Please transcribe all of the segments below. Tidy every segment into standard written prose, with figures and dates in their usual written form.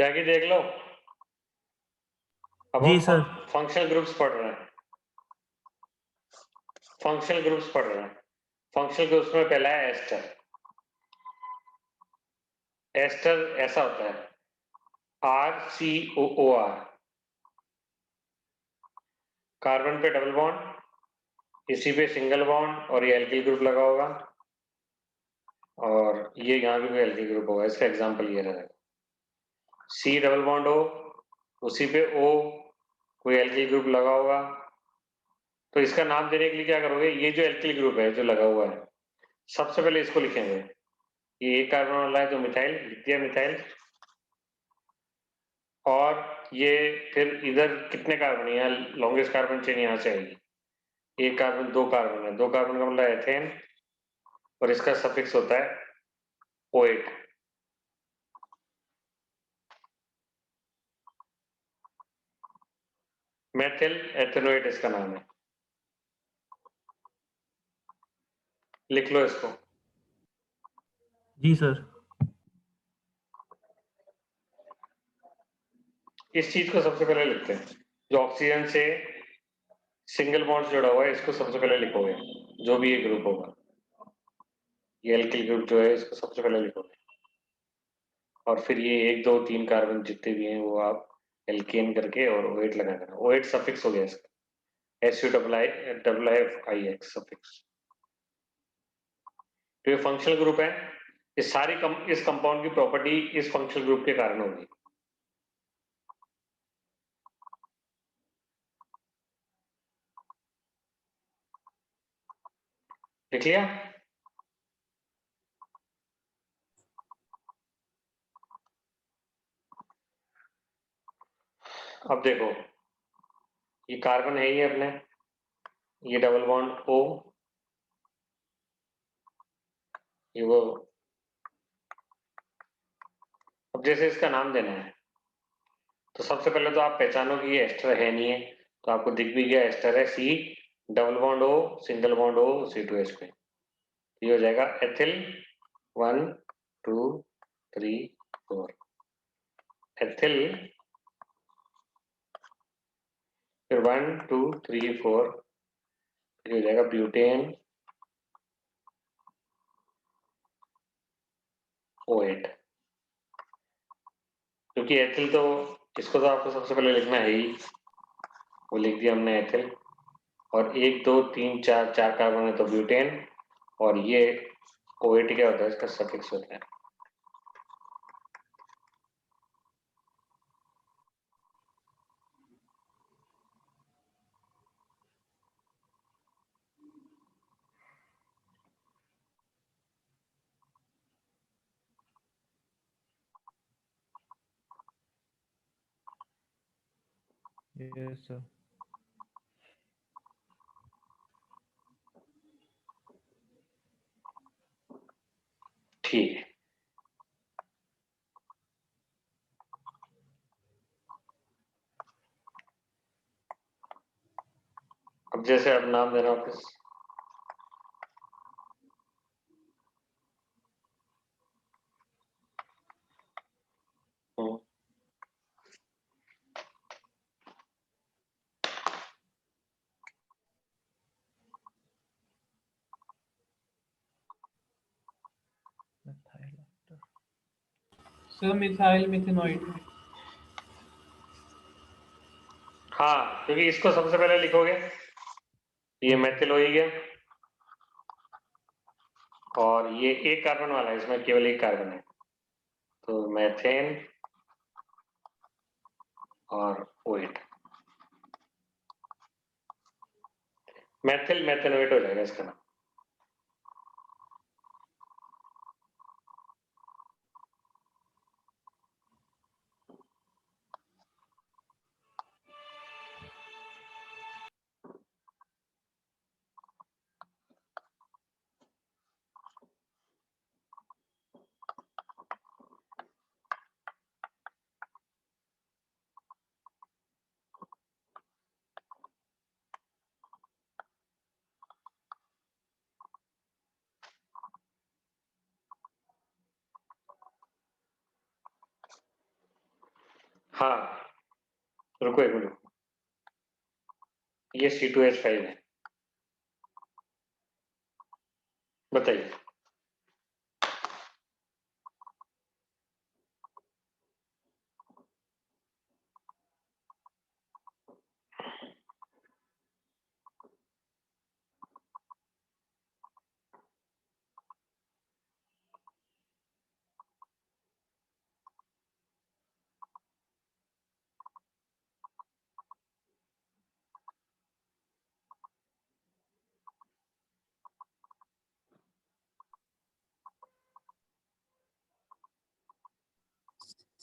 त्यागी देख लो। अब जी हम सर। फंक्शनल ग्रुप्स पढ़ रहे हैं। फंक्शनल ग्रुप्स पढ़ रहे हैं। फंक्शनल ग्रुप्स में पहला है एस्टर। एस्टर ऐसा होता है RCOOR, कार्बन पे डबल बॉन्ड, इसी पे सिंगल बॉन्ड और ये एल्किल ग्रुप लगा होगा और ये यहाँ भी कोई एल्किल ग्रुप होगा। इसका एग्जांपल ये रहेगा C डबल बॉन्ड O, उसी पे O कोई एल्किल ग्रुप लगा होगा। तो इसका नाम देने के लिए क्या करोगे, ये जो एल्किल ग्रुप है जो लगा हुआ है सबसे पहले इसको लिखेंगे। ये एक कार्बन वाला है तो मिथाइल लिख दिया, मिथाइल। और ये फिर इधर कितने कार्बन है, लॉन्गेस्ट कार्बन चेन यहाँ से आएगी। एक कार्बन, दो कार्बन है, दो कार्बन का मतलब एथेन और इसका सफिक्स होता है O8। मेथिल एथेनोएट इसका नाम है, लिख लो इसको। जी सर। इस चीज को सबसे पहले लिखते हैं, जो ऑक्सीजन से सिंगल बॉन्ड जुड़ा हुआ है इसको सबसे पहले लिखोगे, जो भी ये ग्रुप होगा। ये एल्किल ग्रुप जो है इसको सबसे पहले लिखोगे और फिर ये 1 2 3 कार्बन जितने भी हैं वो आप एल्केन करके और OH लगा देना। OH सफिक्स हो गया इसका, SU+I+F सफिक्स। तो ये फंक्शनल ग्रुप है। इस कंपाउंड की प्रॉपर्टी इस फंक्शनल ग्रुप के कारण होगी। लिख लिया? अब देखो, ये कार्बन है ही अपने, ये डबल बॉन्ड O, ये वो। अब जैसे इसका नाम देना है तो सबसे पहले तो आप पहचानो कि ये एस्टर है नहीं है, तो आपको दिख भी गया एस्टर है, C double bond O single bond O C2H पे। ये हो जाएगा एथिल 1 2 3 4, एथिल, फिर 1 2 3 4, फिर हो जाएगा ब्यूटेन O8। क्योंकि एथिल तो इसको तो आपको सबसे पहले लिखना है ही, वो लिख दिया हमने एथिल। और 1 2 3 4 4 कार्बन है तो ब्यूटेन, और ये OH क्या होता है, इसका सफिक्स होता है। Yes sir. ठीक है। अब जैसे अब नाम देना वापस, सर मिथाइल मिथेनॉइड। हाँ, क्योंकि इसको सबसे पहले लिखोगे, ये मेथिल हो ही गया और ये एक कार्बन वाला है, इसमें केवल एक कार्बन है तो मेथेन और OH, मेथिल मेथेनोएट हो जाएगा इसका नाम। हाँ, रुको एक मिनट, ये C2H5 है, बताइए।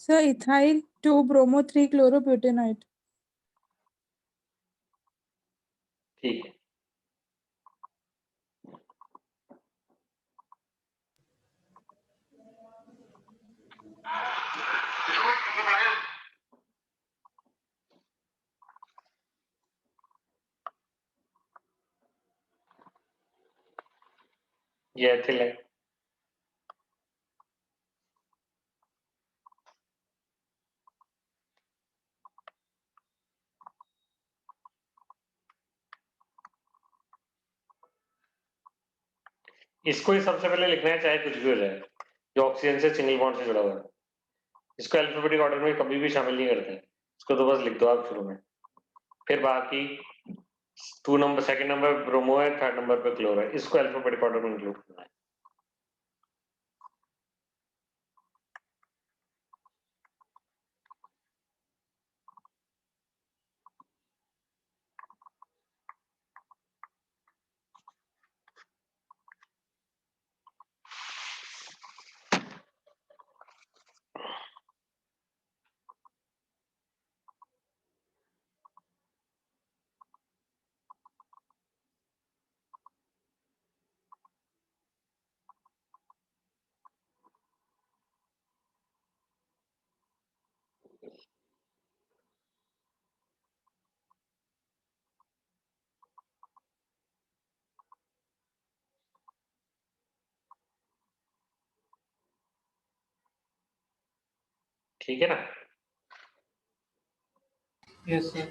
Sir, ethyl 2-bromo 3-chlorobutanoate. ठीक है, ये एथिल है, इसको ही सबसे पहले लिखना है, चाहे कुछ भी हो जाए, जो ऑक्सीजन से सिंगल बॉन्ड से जुड़ा हुआ है। इसको अल्फाबेटिक ऑर्डर में कभी भी शामिल नहीं करते हैं, इसको तो बस लिख दो आप शुरू में, फिर बाकी 2 नंबर, सेकंड नंबर ब्रोमो है, थर्ड नंबर पे क्लोर है, इसको अल्फाबेटिक ऑर्डर में इंक्लूड करना है। ठीक है ना? Yes, sir.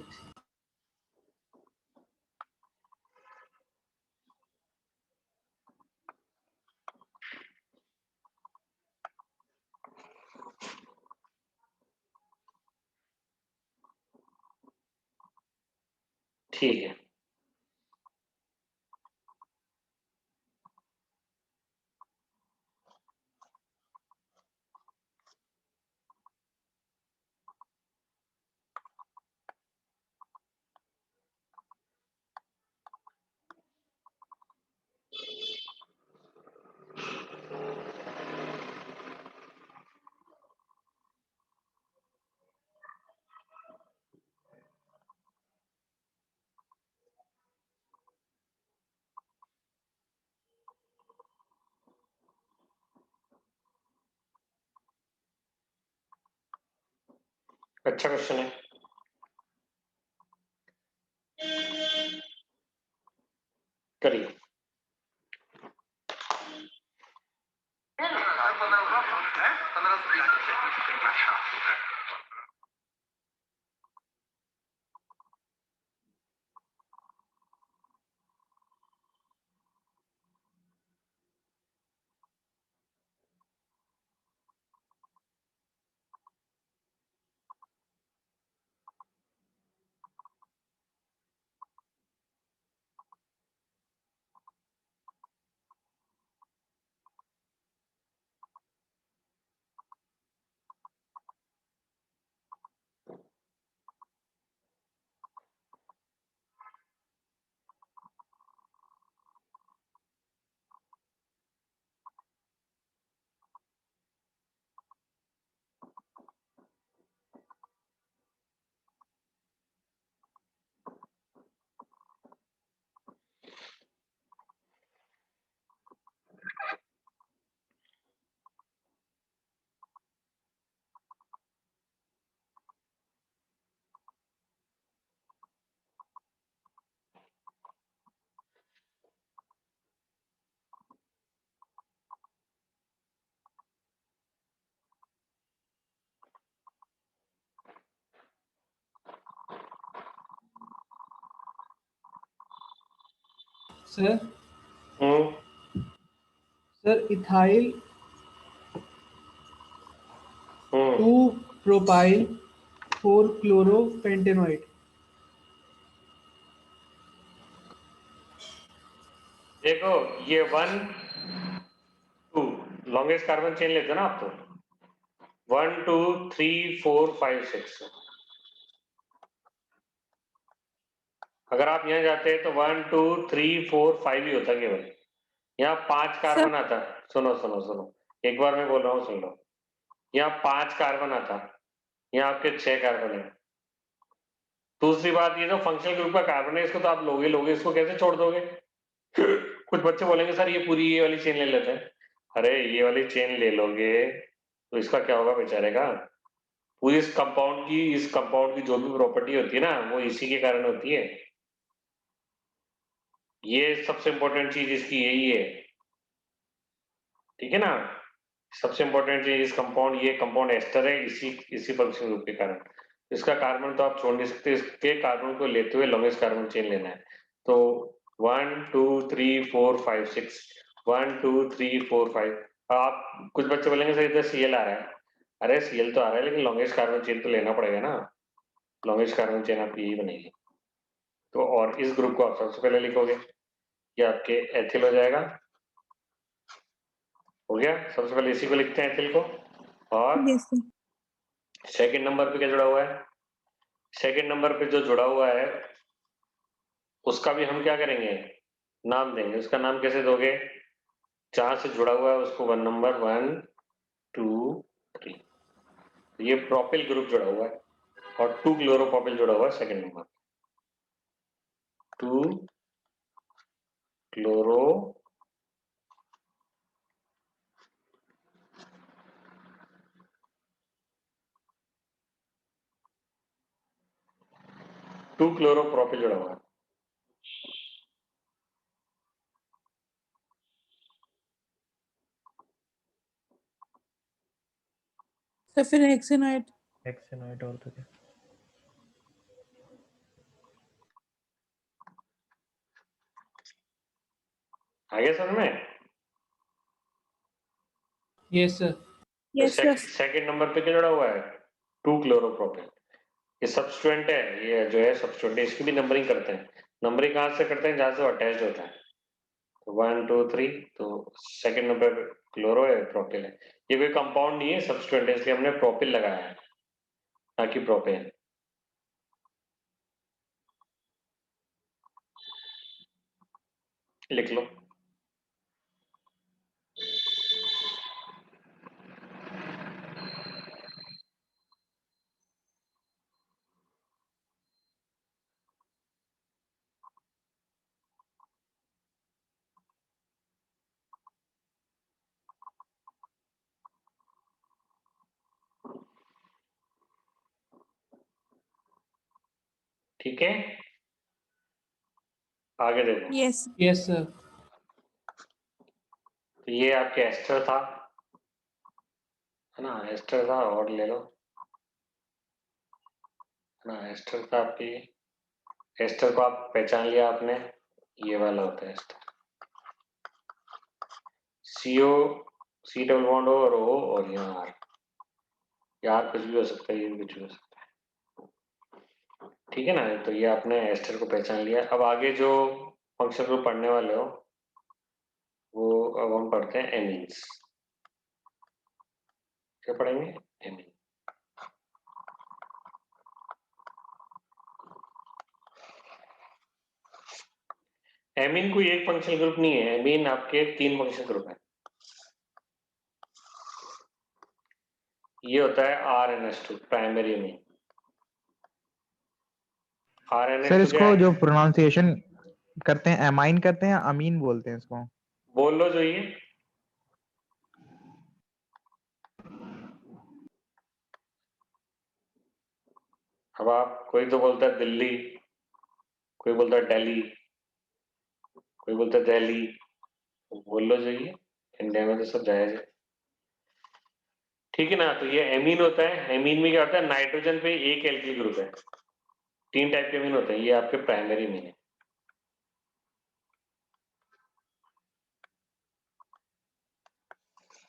ठीक है, अच्छा क्वेश्चन है। करिए। सर हम्म सर इथाइल हम्म 2 प्रोपाइल 4 क्लोरोपेंटेनॉइड। देखो ये 1 2 लॉन्गेस्ट कार्बन चेन लेते हो ना आप, तो 1 2 3 4 5 6। अगर आप यहाँ जाते हैं तो 1 2 3 4 5 ही होता केवल। यहाँ 5 सर कार्बन आता। सुनो सुनो सुनो, एक बार मैं बोल रहा हूँ सुन लो। यहाँ 5 कार्बन आता, यहाँ आपके 6 कार्बन है। दूसरी बात ये जो फंक्शनल ग्रुप का कार्बन है इसको तो आप लोगे लोगे, इसको कैसे छोड़ दोगे? कुछ बच्चे बोलेंगे सर ये पूरी ये वाली चेन ले लेते हैं। अरे ये वाली चेन ले लोगे तो इसका क्या होगा बेचारे का? पूरी इस कंपाउंड की जो भी प्रॉपर्टी होती है ना वो इसी के कारण होती है। ये सबसे इंपॉर्टेंट चीज इसकी यही है, ठीक है ना? सबसे इंपॉर्टेंट चीज इस कंपाउंड, ये कंपाउंड एस्टर है इसी फंक्शनल ग्रुप के कारण। इसका कार्बन तो आप छोड़ नहीं सकते, इसके कार्बन को लेते हुए लॉन्गेस्ट कार्बन चेन लेना है। तो 1 2 3 4 5 6 1 2 3 4 5। आप कुछ बच्चे बोलेंगे सर इधर सीएल आ रहा है। अरे सीएल तो आ रहा है लेकिन लॉन्गेस्ट कार्बन चेन तो लेना पड़ेगा ना। लॉन्गेस्ट कार्बन चेन आपकी यही बनेगी। तो और इस ग्रुप को आप सबसे पहले लिखोगे, ये आपके एथिल हो जाएगा। हो गया, सबसे पहले इसी को लिखते हैं एथिल को। और यस सर। सेकंड नंबर पे क्या जुड़ा हुआ है? सेकंड नंबर पे जो जुड़ा हुआ है उसका भी हम क्या करेंगे, नाम देंगे। उसका नाम कैसे दोगे? जहां से जुड़ा हुआ है उसको 1 नंबर 1 2 3। ये प्रोपिल ग्रुप जुड़ा हुआ है और 2 क्लोरोप्रोपिल जुड़ा हुआ है सेकंड नंबर। 2 क्लोरो 2 क्लोरोप्रोपिल जुड़ा हुआ है। सर फिर हेक्सेनॉइड। हेक्सेनॉइड और तो क्या? आगे समझ में? Yes sir. Yes sir. Second number पे क्या जुड़ा हुआ है? 2 क्लोरोप्रोपिल। ये सब्स्टिट्यूएंट है, ये जो है सब्स्टिट्यूएंट है, इसकी भी नंबरिंग करते हैं। नंबरिंग कहाँ से करते हैं? जहां से अटैच होता है। तो 1 2 3, तो सेकंड नंबर क्लोरो है, प्रोपिल है। ये कोई कंपाउंड नहीं है, सब्स्टिट्यूएंट है, इसलिए हमने प्रोपिल लगाया है ना कि प्रोपेन। लिख लो। ठीक है, आगे देखो। यस। Yes sir. तो ये आपके एस्टर था, है ना? एस्टर था, और ले लो, है ना? एस्टर था आपकी। एस्टर को आप पहचान लिया आपने, ये वाला होता है ester. CO, C double bond हो और ओ और यहाँ आर। यार कुछ भी हो सकता है, ये भी कुछ भी हो सकता है, ठीक है ना? तो ये आपने एस्टर को पहचान लिया। अब आगे जो फंक्शन ग्रुप पढ़ने वाले हो वो अब हम पढ़ते हैं एमीन्स। क्या पढ़ेंगे? एमीन। एमीन कोई एक फंक्शनल ग्रुप नहीं है, एमीन आपके 3 फंक्शनल ग्रुप है। ये होता है RNS2 primary amine. Sir RNS2 क्या इसको है? जो प्रोनाउंसिएशन करते हैं एमाइन करते हैं, अमीन बोलते हैं इसको। बोल लो जो ये। अब आप, कोई तो बोलता है दिल्ली, कोई बोलता है दिल्ली, कोई बोलता है दिल्ली। बोल लो जो ये, इंडिया में तो सब जायज है, ठीक है ना? तो ये एमीन होता है। एमीन में क्या होता है? नाइट्रोजन पे एक एल्किल ग्रुप है। 3 टाइप के एमीन होते हैं, ये आपके प्राइमरी एमीन है।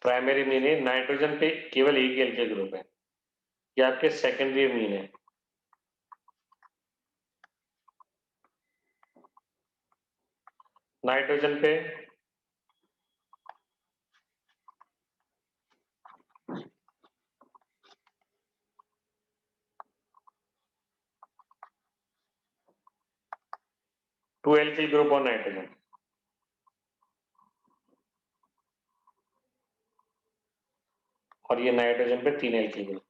प्राइमरी मीन है, नाइट्रोजन पे केवल एक ही एल्किल ग्रुप है, ये आपके सेकेंडरी मीन है। नाइट्रोजन पे टू एल्किल ग्रुप और नाइट्रोजन, और ये नाइट्रोजन पे 3 एल्किल ग्रुप।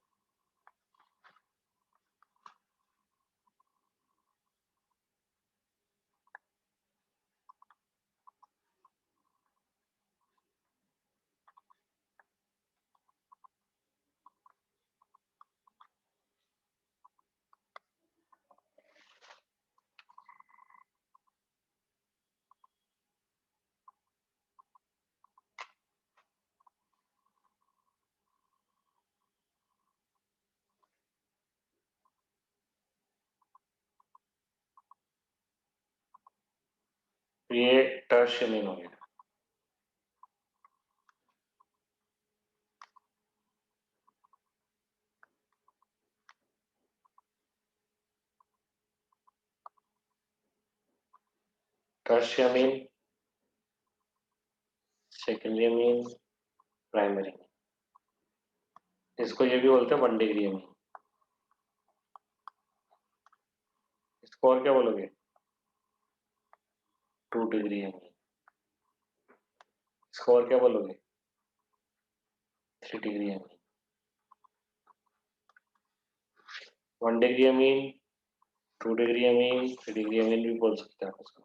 ये टर्शियम मीन हो गया। Tertium mean, secondary mean, primary mean, इसको ये भी बोलते हैं 1 डिग्री मीन। इसको और क्या बोलोगे? 2 डिग्री मीन। इसको और क्या बोलोगे? 3 degree mean. 1 degree mean, 2 degree mean, 3 degree mean भी बोल सकते हैं आप उसको।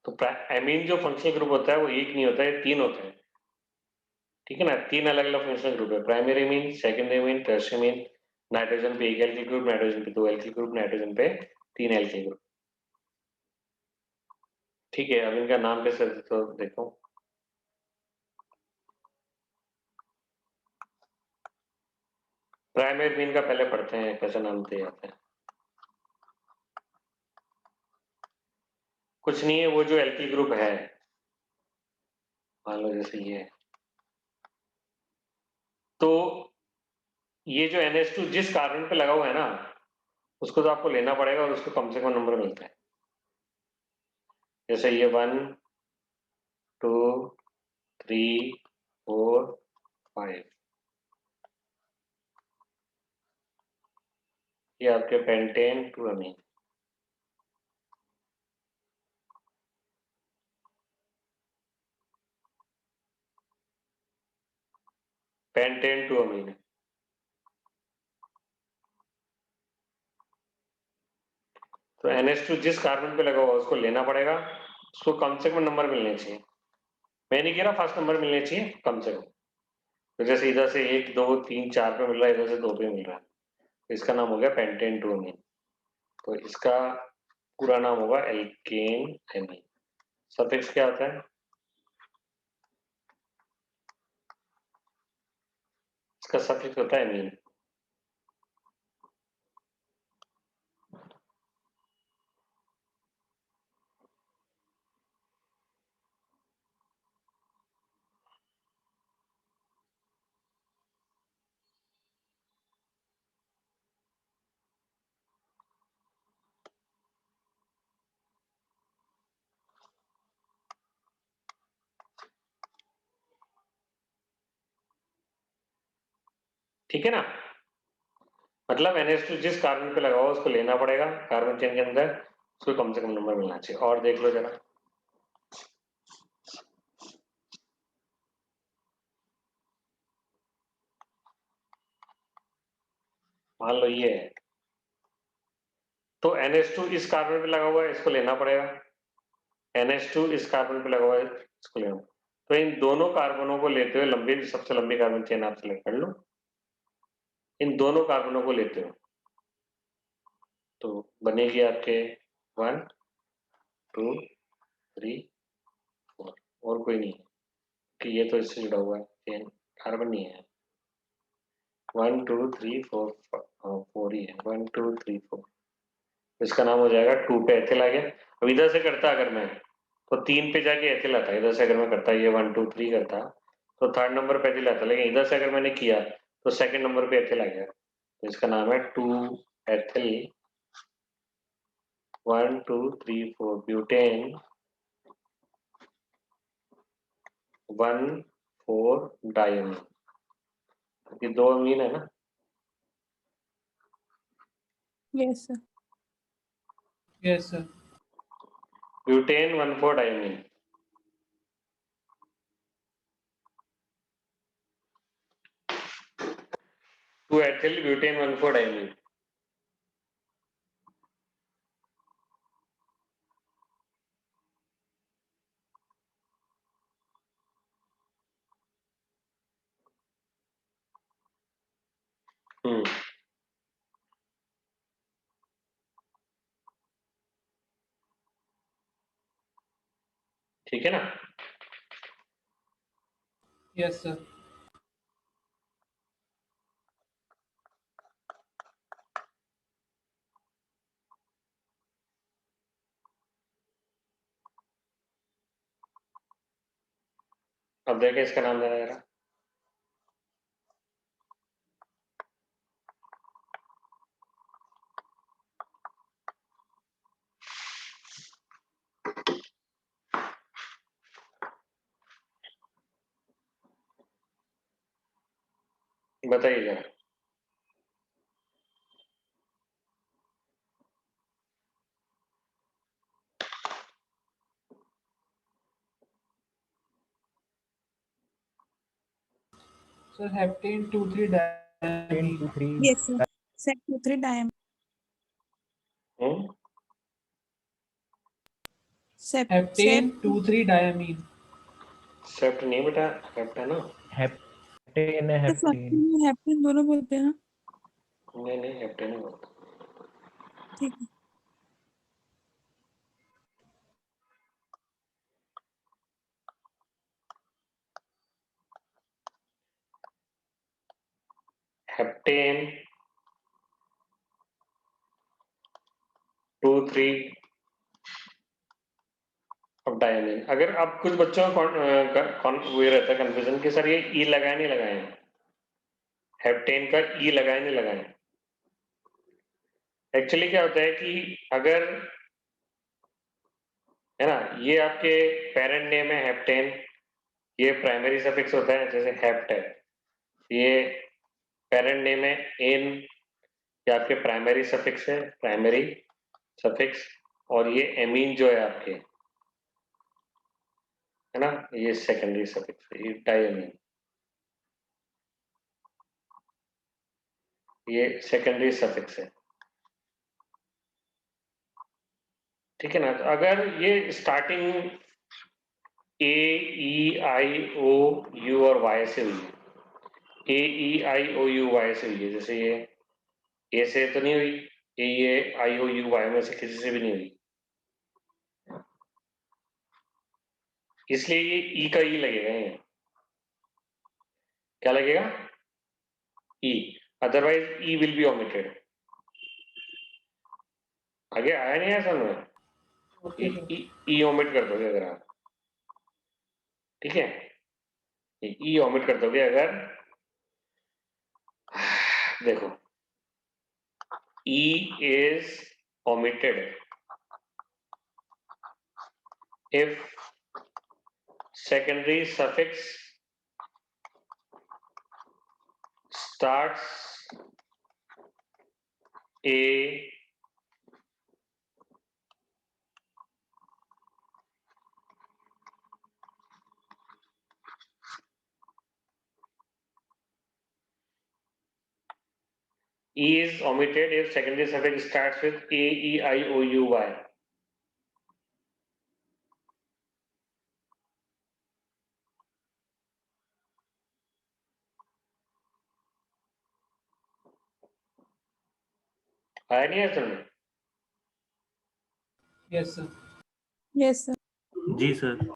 तो एमीन जो फंक्शनल ग्रुप होता है वो एक नहीं होता है, 3 होते हैं, ठीक है ना। 3 अलग अलग फंक्शनल ग्रुप है, primary mean, secondary mean, tertiary mean. Nitrogen पे 1 एल्किल ग्रुप, नाइट्रोजन पे 2 एल्किल ग्रुप, नाइट्रोजन पे 3 एल्किल ग्रुप। ठीक है, अब इनका नाम कैसे तो देखो। प्राइमरी मीन का पहले पढ़ते हैं कैसे नाम दिए जाते हैं। कुछ नहीं है, वो जो एल्किल ग्रुप है, मान लो जैसे ये है, तो ये जो NH2 जिस कार्बन पे लगा हुआ है ना, उसको तो आपको लेना पड़ेगा और उसको कम से कम नंबर मिलता है। जैसे ये 1 2 3 4 5, ये आपके पेंटेन 2 अमीन। पेंटेन 2 अमीन है। तो NH2 जिस कार्बन पे लगा हुआ है उसको लेना पड़ेगा, उसको कम से कम नंबर मिलने चाहिए। मैं नहीं कह रहा फर्स्ट नंबर मिलने चाहिए, कम से कम। तो जैसे इधर से 1 2 3 4 पे मिल रहा है, इधर से 2 पे मिल रहा है, तो इसका नाम हो गया पेंटेन 2 अमीन। तो इसका पूरा नाम होगा एल्केन एमीन। सफिक्स क्या होता है? इसका सफिक्स होता है एमीन। ठीक है ना, मतलब NH2 जिस कार्बन पे लगा हुआ उसको लेना पड़ेगा कार्बन चेन के अंदर, उसको कम से कम नंबर मिलना चाहिए। और देख लो जरा, मान लो ये है, तो NH2 इस कार्बन पे लगा हुआ है, इसको लेना पड़ेगा। NH2 इस कार्बन पे लगा हुआ है, इसको लेना। तो इन दोनों कार्बनों को लेते हुए लंबी, सबसे लंबी कार्बन चेन आप सेलेक्ट कर लो। इन दोनों कार्बनों को लेते हुए तो बनेगी आपके 1 2 3 4, और कोई नहीं है कि ये तो इससे जुड़ा हुआ है चेन, कार्बन नहीं है। 1 2 3 4 4 ही है, 1 2 3 4। इसका नाम हो जाएगा 2 पे एथिल आ गया। अब इधर से करता अगर मैं तो 3 पे जाके एथिल आता, इधर से अगर मैं करता ये 1 2 3 करता तो 3rd नंबर पे एथिल आता, लेकिन इधर से अगर मैंने किया तो 2nd नंबर पे एथिल आ गया। तो इसका नाम है 2 एथिल 1 2 3 4 ब्यूटेन 1 4 डायमीन। ये 2 अमीन है ना। Yes, sir. Yes, sir. Butane 1 4 diamine. Two ethyl butane 1 4 diamine. ठीक है ना। Yes, sir. अब देखें इसका नाम देना जरा। बताइए जरा। Sir, heptane 2,3 diamine. 2 3 Yes, sir. Set 2 3 diamond. Sep. Heptane 2,3 diamine. सेप्ट नहीं बेटा, हेप्ट है ना। हेप्टेन है, तो हेप्टेन। फ्लक्सीन हेप्टेन दोनों बोलते हैं ना। नहीं नहीं हेप्ट नहीं बोलता। ठीक है। हेप्टेन 2 3 अब डायमीन। अगर आप कुछ बच्चों को वो रहता है कंफ्यूजन कि सर ये ई लगाए नहीं लगाए, हेप्टेन का ई लगाए नहीं लगाए। एक्चुअली क्या होता है कि अगर है ना ये आपके पेरेंट नेम है हेप्टेन, ये प्राइमरी सफिक्स होता है जैसे हेप्ट है, ये पेरेंट नेम है एन, ये आपके प्राइमरी सफिक्स है, प्राइमरी सफिक्स। और ये एमीन जो है आपके है ना, ये सेकेंडरी सफिक्स है, ये डायमीन, ये सेकेंडरी सफिक्स है। ठीक है ना। तो अगर ये starting A E I O U और वाई से हुई है, ए E I O you Y से हुई है, जैसे ये ए से तो नहीं हुई, ये आई ओ यू वाई में से किसी से भी नहीं हुई, इसलिए ये ई का ई लगेगा। ये क्या लगेगा? E. Otherwise e will be omitted. आगे आया नहीं है समझ में? Okay, sir. ई ओमिट कर दोगे अगर आप, ठीक है, ई ओमिट कर दोगे अगर, देखो E is omitted if secondary suffix starts a E is omitted if secondary suffix starts with A, E, I, O, U, Y. आया नहीं है समझ? Yes, sir. Yes, sir. जी सर।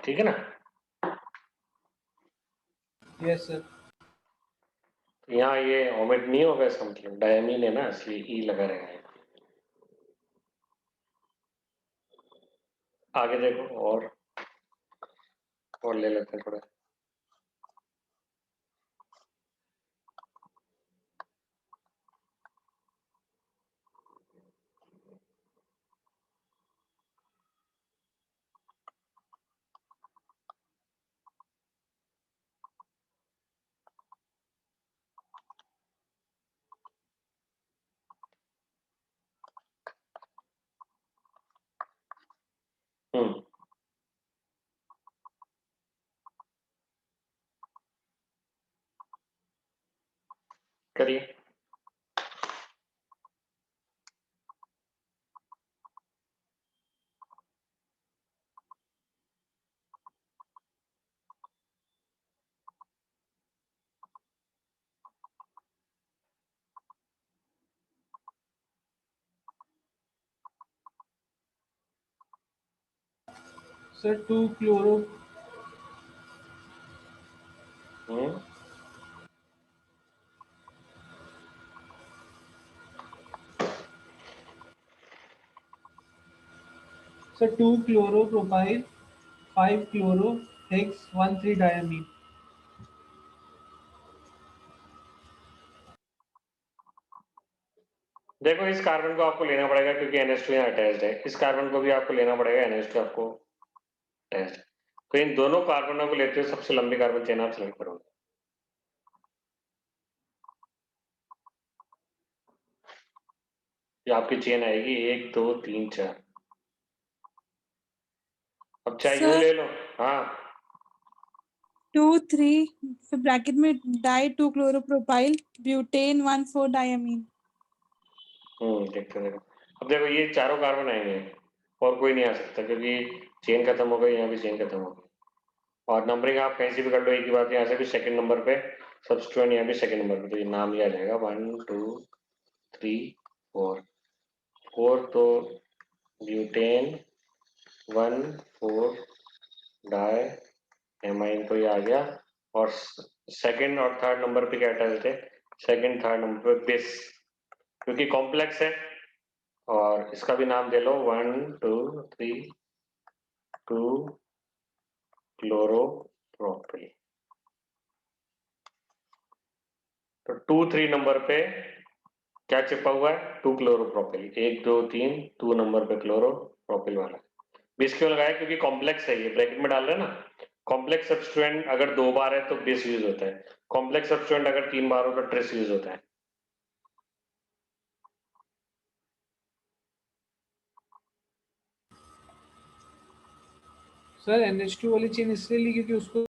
ठीक है ना? Yes, sir. यहाँ ये ओमिट नहीं होगा, इसका मतलब डायमीन है ना, इसलिए ई लगा रहेगा। आगे देखो और ले लेते हैं थोड़ा। हम्म, करिए। Sir, 2 chloro. हम्म, Sir, 2 chloropropyl, 5 chloro, hex, 1,3-diamine. देखो इस कार्बन को आपको लेना पड़ेगा क्योंकि NH2 यहाँ अटैच्ड है। इस कार्बन को भी आपको लेना पड़ेगा, NH2 आपको अटैच्ड है। तो इन दोनों कार्बनों को लेते हुए सबसे लंबी कार्बन चेन आप सेलेक्ट करोगे। ये आपकी चेन आएगी 1 2 3 4। अब चाहे यूं सर ले लो। हाँ 2 3 फिर ब्रैकेट में डाई 2 क्लोरोप्रोपाइल ब्यूटेन 1 4 डायमीन। देखते देखो। अब देखो ये चारों कार्बन आएंगे और कोई नहीं आ सकता क्योंकि चेन खत्म हो गई, यहाँ भी चेन खत्म हो गई। और नंबरिंग आप कहीं से भी कर लो, एक ही बात है, यहाँ से भी सेकंड नंबर पे सब्स्टिट्यूएंट, यहाँ भी सेकंड नंबर पे, तो ये नाम लिया जाएगा 1 2 3 4। 4 तो ब्यूटेन 1 4 डाई एमाइन तो ये आ गया। और सेकंड और थर्ड नंबर पे क्या अटैच्ड है? सेकंड थर्ड नंबर पे बेस, क्योंकि कॉम्प्लेक्स है। और इसका भी नाम दे लो 1 2 3 2 क्लोरोप्रोपिल। तो 2 3 नंबर पे क्या चिपा हुआ है? 2 क्लोरोप्रोपिल। 1 2 3 2 नंबर पे क्लोरोप्रोपिल वाला बेस क्यों लगाया? क्योंकि कॉम्प्लेक्स है, ये ब्रैकेट में डाल रहे हैं ना। कॉम्प्लेक्स सब्स्टिट्यूएंट अगर 2 बार है तो बेस यूज होता है, कॉम्प्लेक्स सब्स्टिट्यूएंट अगर 3 बार हो तो ट्रेस यूज होता है। सर NH2 वाली चेन इसलिए ली क्योंकि उसको